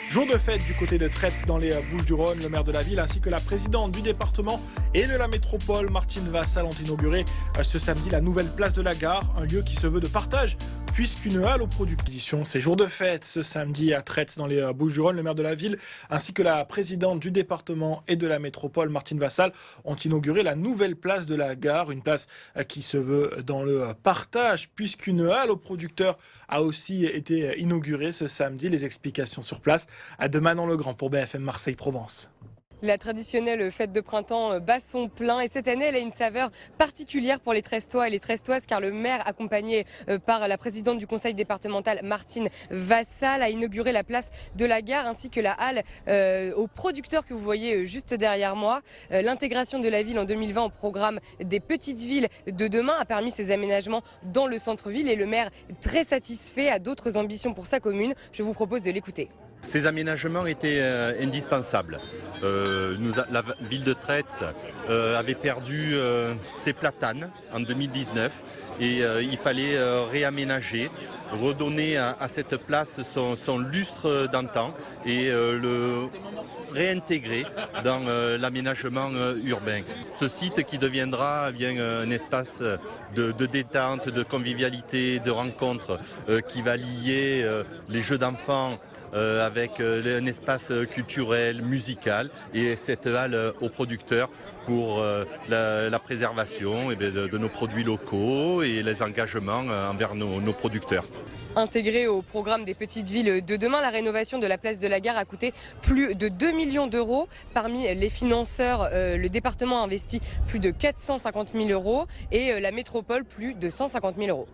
Jour de fête du côté de Tretz dans les Bouches-du-Rhône. Le maire de la ville ainsi que la présidente du département et de la métropole, Martine Vassal, ont inauguré ce samedi la nouvelle place de la gare, un lieu qui se veut de partage puisqu'une halle aux productions. C'est jour de fête ce samedi à Tretz dans les Bouches-du-Rhône. Le maire de la ville ainsi que la présidente du département et de la métropole, Martine Vassal, ont inauguré la nouvelle place de la gare, une place qui se veut dans le partage puisqu'une halle aux producteurs a aussi été inaugurée ce samedi. Les explications sur place de Manon Legrand pour BFM Marseille-Provence. La traditionnelle fête de printemps bat son plein et cette année elle a une saveur particulière pour les Trestois et les Trestoises car le maire, accompagné par la présidente du conseil départemental Martine Vassal, a inauguré la place de la gare ainsi que la halle aux producteurs que vous voyez juste derrière moi. L'intégration de la ville en 2020 au programme des petites villes de demain a permis ces aménagements dans le centre-ville et le maire, très satisfait, a d'autres ambitions pour sa commune. Je vous propose de l'écouter. Ces aménagements étaient indispensables. La ville de Tretz avait perdu ses platanes en 2019 et il fallait réaménager, redonner à cette place son lustre d'antan et le réintégrer dans l'aménagement urbain. Ce site qui deviendra bien un espace de détente, de convivialité, de rencontre qui va lier les jeux d'enfants avec un espace culturel, musical et cette halle aux producteurs pour la préservation de nos produits locaux et les engagements envers nos producteurs. Intégrée au programme des petites villes de demain, la rénovation de la place de la gare a coûté plus de 2 millions d'euros. Parmi les financeurs, le département a investi plus de 450 000 euros et la métropole plus de 150 000 euros.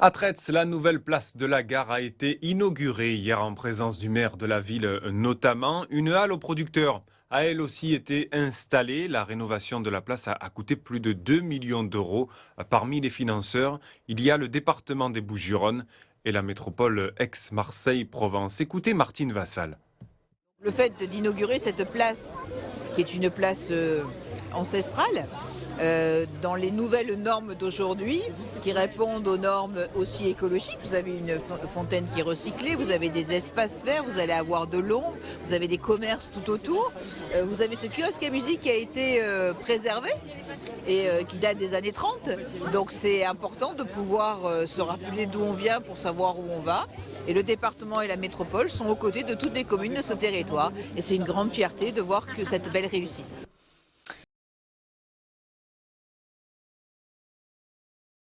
À Tretz, la nouvelle place de la gare a été inaugurée hier en présence du maire de la ville notamment. Une halle aux producteurs a elle aussi été installée. La rénovation de la place a coûté plus de 2 millions d'euros. Parmi les financeurs, il y a le département des Bouches-du-Rhône et la métropole Aix-Marseille-Provence. Écoutez Martine Vassal. Le fait d'inaugurer cette place, qui est une place ancestrale, dans les nouvelles normes d'aujourd'hui, qui répondent aux normes aussi écologiques. Vous avez une fontaine qui est recyclée, vous avez des espaces verts, vous allez avoir de l'ombre, vous avez des commerces tout autour. Vous avez ce kiosque à musique qui a été préservé et qui date des années 30. Donc c'est important de pouvoir se rappeler d'où on vient pour savoir où on va. Et le département et la métropole sont aux côtés de toutes les communes de ce territoire. Et c'est une grande fierté de voir que cette belle réussite.